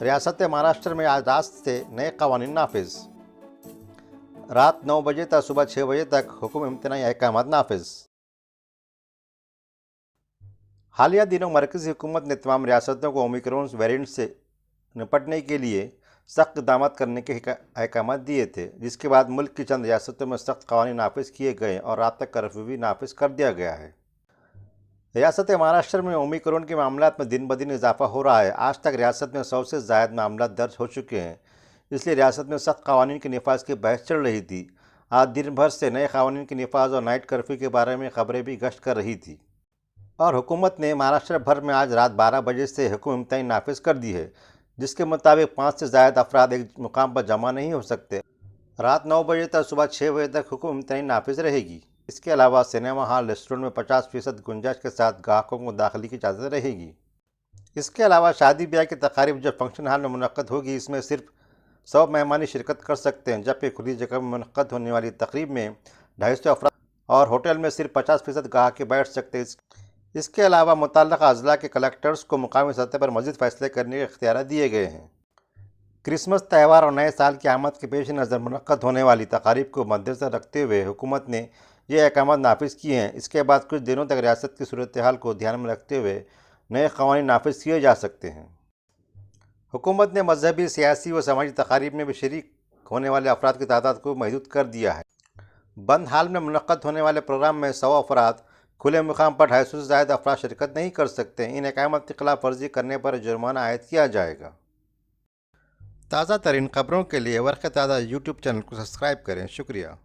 रियासत महाराष्ट्र में आज रात से नए कवानीन नाफिज। रात 9 बजे तक सुबह 6 बजे तक हुक्म इम्तनाई अहकाम नाफिज। हालिया दिनों मरकज़ी हुकूमत ने तमाम रियासतों को ओमिक्रॉन वेरिएंट से निपटने के लिए सख्त इक़दाम करने के अहकाम दिए थे, जिसके बाद मुल्क की चंद रियासतों में सख्त कवानीन नाफिज किए गए और रात तक कर्फ्यू भी नाफिज कर दिया गया है। रियासत महाराष्ट्र में ओमिक्रॉन के मामलों में दिन ब दिन इजाफा हो रहा है। आज तक रियासत में 100 से ज़ायद मामला दर्ज हो चुके हैं, इसलिए रियासत में सख्त कवानीन के नफाज की बहस चल रही थी। आज दिन भर से नए कवानीन के नफाज और नाइट कर्फ्यू के बारे में खबरें भी गश्त कर रही थी और हुकूमत ने महाराष्ट्र भर में आज रात 12 बजे से हुक्म इम्तनाई नाफिज कर दी है, जिसके मुताबिक 5 से ज़ायद अफराद एक मुकाम पर जमा नहीं हो सकते। रात 9 बजे तक सुबह 6 बजे तक हुक्म इम्तनाई नाफिज रहेगी। इसके अलावा सिनेमा हॉल, रेस्टोरेंट में 50% गुंजाइश के साथ ग्राहकों को दाखिले की इजाज़त रहेगी। इसके अलावा शादी ब्याह की तकारीब जो फंक्शन हॉल में मुनक़्क़द होगी, इसमें सिर्फ 100 मेहमान शिरकत कर सकते हैं, जबकि खुली जगह में मुनक़्क़द होने वाली तकरीब में 250 अफराद और होटल में सिर्फ 50% ग्राहक बैठ सकते हैं। इसके अलावा मुतल्लक़ा अज़ला के कलेक्टर्स को मुकामी सतह पर मज़ीद फ़ैसले करने के इख्तियार दिए गए हैं। क्रिसमस त्यौहार और नए साल की आमद के पेश नज़र मुनक़्क़द होने वाली तकारीब को मद्देनज़र रखते हुए हुकूमत ने ये अहकाम नाफिज किए हैं। इसके बाद कुछ दिनों तक रियासत की सूरत हाल को ध्यान में रखते हुए नए क़वानीन नाफिज किए जा सकते हैं। हुकूमत ने मजहबी, सियासी व समाजी तकारीब में भी शरीक होने वाले अफराद की तादाद को महदूद कर दिया है। बंद हाल में मुनक़्क़द होने वाले प्रोग्राम में 100 अफराद, खुले मुकाम पर 250 से ज़ायद अफराद शिरकत नहीं कर सकते। इन अहकाम की खिलाफ वर्जी करने पर जुर्माना आयद किया जाएगा। ताज़ा तरीन खबरों के लिए वर्क़ ताज़ा यूट्यूब चैनल को सब्सक्राइब करें। शुक्रिया।